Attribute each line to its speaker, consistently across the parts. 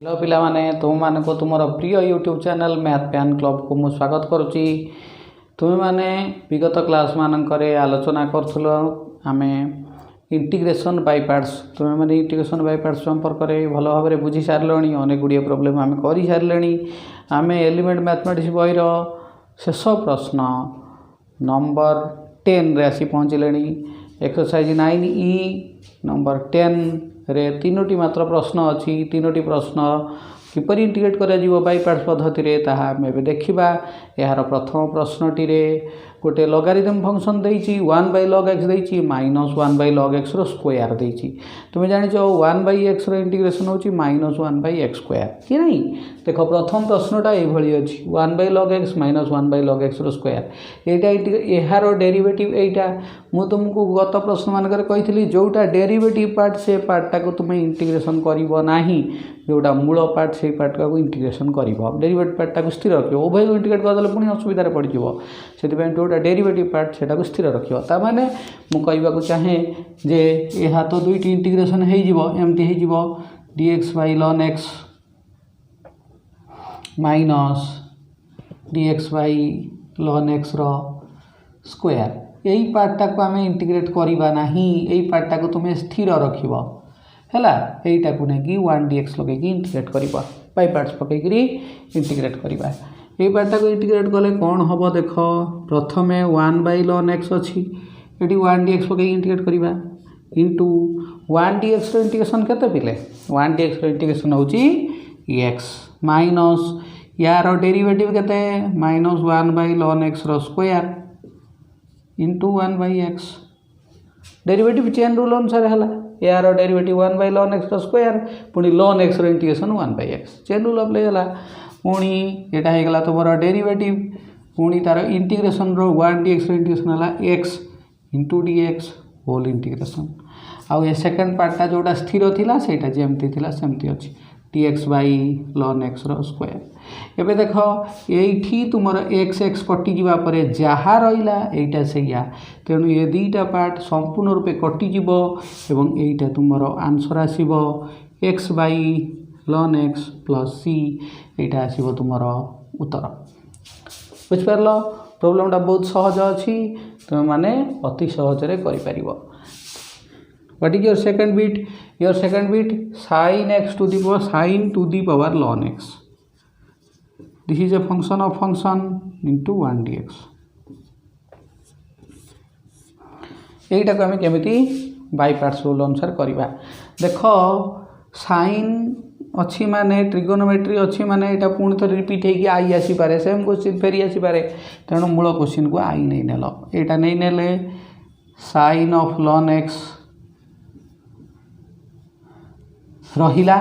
Speaker 1: Hello पिला माने तुम मान को तुम प्रिय YouTube channel math pan club को मु स्वागत करुच्ची। तुम्हें माने विगत क्लास मानकरे आलोचना करूँ आम इंटीग्रेशन बाय पार्ट्स। तुम्हें माने इंटीग्रेशन बाय पार्ट्स संपर्क में भल भाव में बुझी सारे अनेक गुड़िए प्रोब्लेम आम कर सारे। आम एलिमेंट मैथमेटिक्स बहीर शेष प्रश्न नंबर 10 रे आसी पहुँचले। एक्सरसाइज 9E नंबर 10 रे तीनोटी मात्र प्रश्न अच्छी। तीनोटी प्रश्न किपरि इंटीग्रेट करा बाय पार्ट्स पद्धति रे ताहा आमे देखिबा। यार प्रथम प्रश्नटी रे गोटे लॉगरिथम फंक्शन देइछि 1/log x देइछि -1/log x रो स्क्वायर देइछि। तुमे जानि जो 1/x रो इंटीग्रेशन होछि -1/x स्क्वायर कि नहीं। देखो प्रथम प्रश्नटा ए भली अछि 1/log x -1/log x रो स्क्वायर। एटा एहार डेरिवेटिव एटा मु तुमको गत प्रश्न मानकर कहितली जोटा डेरिवेटिव पार्ट से पार्टा को तुम इंटीग्रेशन करिवो नाही, जोटा मूल पार्ट से पार्ट को इंटीग्रेशन करिवो। डेरिवेटिव पार्टा को स्थिर रखियो, उभय को इंटीग्रेट कर देले पुनी असुविधा रे पड़ जिवो। सेति पे जोटा डेरिवेटिव पार्ट सेटा को स्थिर रखियो। ता माने मु कहबा को चाहे जे एहा तो दुईटी इंटीग्रेशन हे जिवो, एमटी हे जिवो dx by ln x minus dx by ln x रो स्क्वायर। यही पार्टा को आम इंटीग्रेट करिबा नाही, यही पार्टा को तुम स्थिर रखिबो हैला। एटा को नै कि 1dx लगे कि इंटीग्रेट करिबा, बाय पार्ट्स पकै करी इंटीग्रेट करिबा। एही पार्टा को इंटीग्रेट कले कोन हबो देखो। प्रथमे 1/ln x अछि, एटी 1dx पकै इंटीग्रेट करिबा इनटू 1dx रो इंटीग्रेशन केते पिले 1dx रो इंटीग्रेशन होची x माइनस यार डेरिवेटिव केते -1/ln x रो square into 1/x। Derivative chain rule अनुसार है यार डेरिवेटिव 1/ln x रो स्क्वायर पुणी ln x रो integration 1/x chain rule apply है। पुणी एटा हो गला तुम डेरिवेटिव पुणी तार इंटीग्रेशन रो 1dx रो इंटीग्रेशन है x into dx whole integration. आउ ए सेकंड पार्टा जोटा स्थिर थिला सेटा जेमती थिला सेमती अछि dx by ln x रो स्क्वायर। एबे देखो एठी तुमर x x कटि जिबा परे जहा रहिला एटा सेया, तेनु ए दुईटा पार्ट संपूर्ण रूपे कटि जिवो एवं एटा तुमर आंसर आसीबो x by ln x plus c। एटा आसीबो तुमर उत्तर। बुझ परलो प्रॉब्लमटा बहुत सहज अछि, तुम माने अति सहज रे करि परिबो। What is your second bit? Your second bit sin x to the power ln x. This is a function of function into 1dx. एटा को हमें केमिति बाय पार्ट्स रूल अनुसार करिबा। देखो sin अच्छी माने ट्रिगोनोमेट्री अच्छी माने एटा पुणी तो रिपीट है कि आई आसी पारे, सेम क्वेश्चन फेरी आसी पारे, तेणु मूल क्वेश्चन को आई नहीं नेल। एटा नहीं नेले sin of ln x रहिला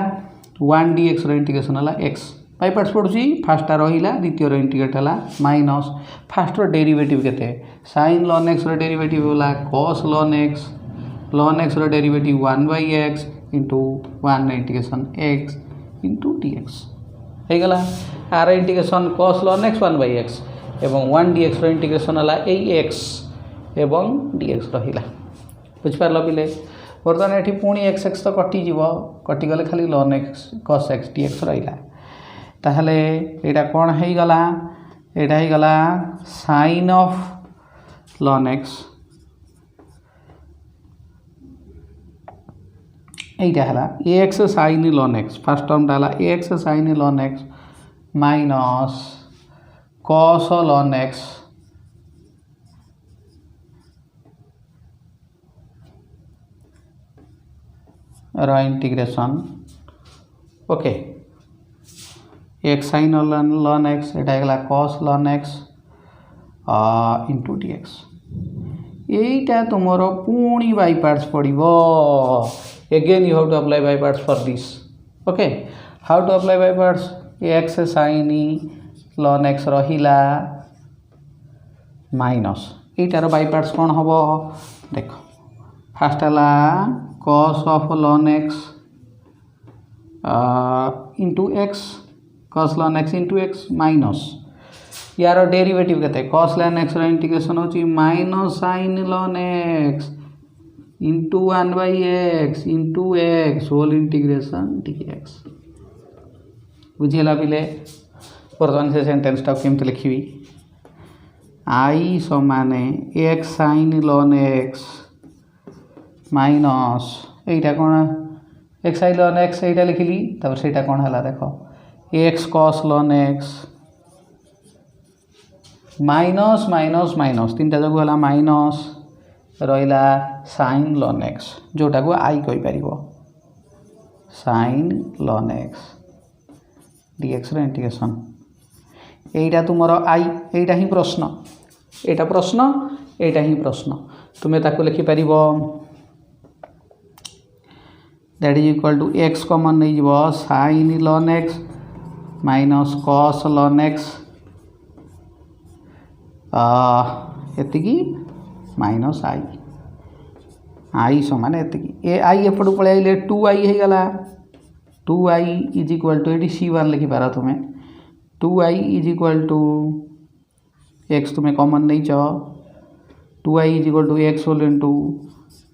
Speaker 1: 1dx रो इंटीग्रेशन हला x बाय पार्ट्स पडुची। फास्ट रहिला द्वितीय रो इंटीग्रेट हला माइनस फास्ट रो डेरिवेटिव केते sin ln x रो डेरिवेटिव होला cos ln x रो derivative 1/x into 1 integration x into dx हे गला। आर integration cos ln x 1/x एवं 1dx रो इंटीग्रेशन हला ए x एवं dx रहिला। बुझ पारलो पिले। बर्तमान एठी पुणी x x तो कटि जीवो, कटि गले खाली ln x cos x dx रहिला। ताहले एटा कोन हेई गला, एटा हेई गला sin of ln x। एटा हला x sin ln x, first term डाला x sin ln x minus cos ln x रो integration okay x sin ln x एटा हेगला cos ln x into dx। एटा तुमरो पुणी बाय पार्ट्स पड़िबो। Again you have to apply by parts for this. Okay how to apply by parts. x sin ln x रहिला minus एटार by parts कोन हबो देखो। फर्स्ट हला cos of ln x into x cos ln x into x minus यार derivative केते cos ln x रो integration होची minus sin ln x into 1/x into x whole integration dx। बुझीगला पिले बर्तमान से सेंटेंसटा केमती लिखी आई समान एक्स साइन लन एक्स माइनस एटा कौन एक्स साइन लन एक्स एटा लिखिली तापर सेटा कौन है देख x cos ln x minus minus minus तीन टा जगह है माइनस रहा साइन लन एक्स जोटा को आई कही पार साइन लन एक्स डीएक्स इंटीग्रेशन एटा तुमर आई एटा ही प्रश्न एटा प्रश्न एटा ही प्रश्न तुम्हें ताको लिखि पार that is equal to x common नहीं जीव साइन लन x minus cos ln x एतिकी माइनस आई समान एतिकी ए आई एपटू पलि आइले 2i होगला 2i is equal to ये C1 लिखिपार तुम्हें 2i is equal to x तुम्हें कॉमन नहीं 2i is equal to x whole into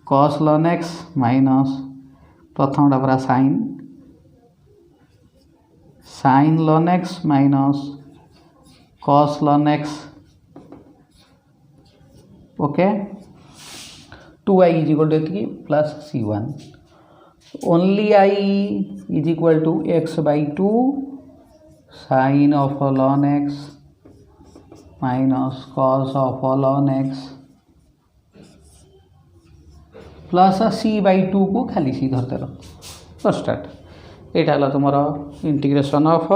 Speaker 1: cos ln x minus प्रथमटा पूरा साइन लन x minus cos ln x okay 2i is equal to एतिकी plus C1 only i is equal to x by 2 sine of ln x minus cos of ln x plus c by 2 को खाली c धरते रहो start एटा हला तुमर integration of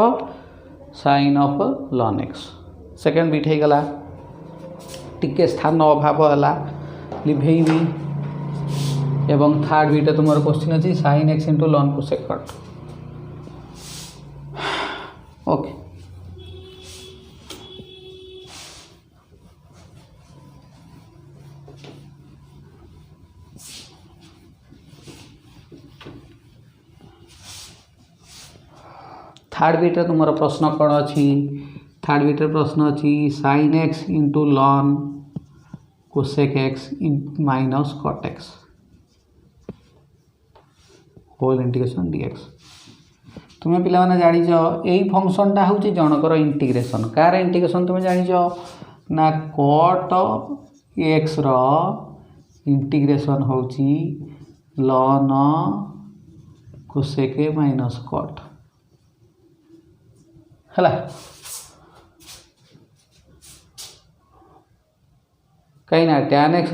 Speaker 1: sine of ln x second bit हो गला टिके स्थान अभाव है लिभेबी एवं थर्ड बिटे तुम क्वेश्चन अच्छी साइन एक्स इंटू लन कोसेकट ओके थर्ड बिटे तुम प्रश्न कौन अच्छी थर्ड बिटे प्रश्न अच्छी साइन एक्स इंटू लन cosec x minus cot X whole integration DX तुम्हें पिला माने जानिछ एई फंक्शनटा हूँ जनकर इंटीग्रेशन कार इंटीग्रेशन तुम्हें जानिछ ना कट एक्स रो इंटीग्रेशन होची लन कोसेक माइनस कट हला कहीं ना tan एक्स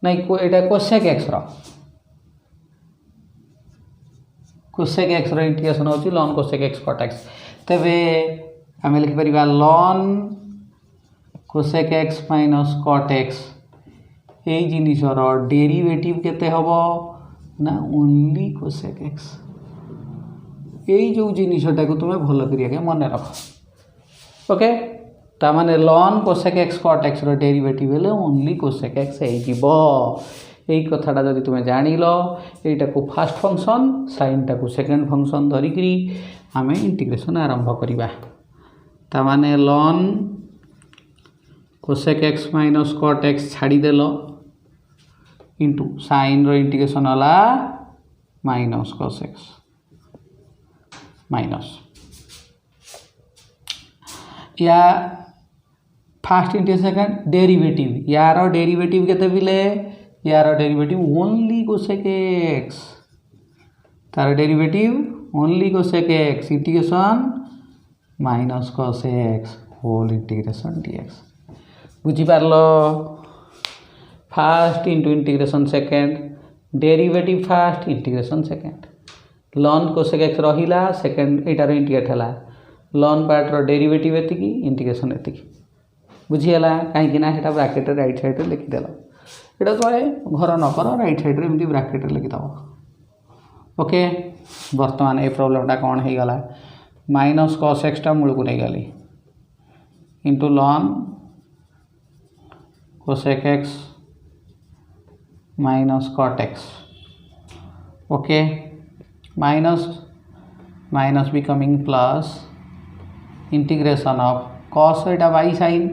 Speaker 1: नहीं एटा cosec x cosec x integration होची लन कोसेक एक्स कट एक्स तेबे आम लिखिपर लन cosec x minus cot x ये जिनिसर डेरिवेटिव केते हबो ना ओनली कोसेक एक्स यही जो जिनिसटा को तुम्हें भल करिया मन रख ओके ता माने ln cosec x cut x रो डेरिवेटिव हेले ओनली कोसेक एक्स हो यही कथाटा जदि तुम्हें जानिल एटा को फर्स्ट फंक्शन साइनटा को सेकेंड फंक्शन धरिकी आम इंटीग्रेशन आरंभ करवा ता माने ln cosec x minus cot x छाड़देल इंटू साइन रो इंटीग्रेशन है माइनस कस एक्स माइनस या फास्ट इंटीग्रेशन सेकेंड डेरिवेटिव यार डेरिवेटिव केते बिले यार डेरिवेटिव ओनली कोसेक एक्स तार derivative only cosec x integration minus cos x whole integration dx बुझी पारलो first into integration second derivative first integration second ln cosec x रहिला second एटार integrate है लन पार्ट रो डेरिवेटिव एतिकी integration एतिकी बुझीगला कहीं bracket right side रे लिखिदेल एटा तो घर न कर राइट साइड रे एमती ब्राकेट रे लिखिदेव ओके बर्तमान ये प्रॉब्लमटा कौन हो गला माइनस कस एक्सटा मूल को नहीं गली इंटू लन cosec x minus cot x okay minus minus becoming plus integration of cos एटा by sine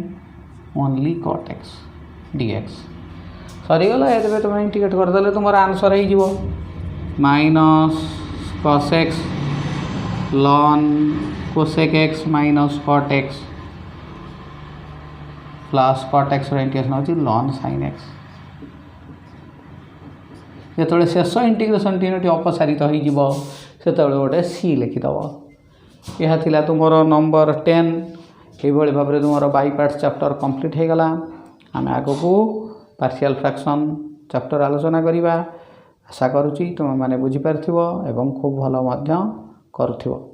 Speaker 1: only cot x dx सरीगला ये तुम इंटीग्रेट करदे तुम आंसर हो minus cos x ln cosec x minus cot x plus cot x integration होची ln sin x जो शेष इंटीग्रेशन टी अपसारित हो से गोटे सी लिखिदेव यह थिला तुमर नंबर 10 ये भाव में तुम बाई पार्ट्स चैप्टर कंप्लीट हो गला आम आग को पार्शियल फ्रैक्शन चैप्टर आलोचना करवा आशा करुँची तुम मैंने बुझीपार एवं खूब भल करुथिबो।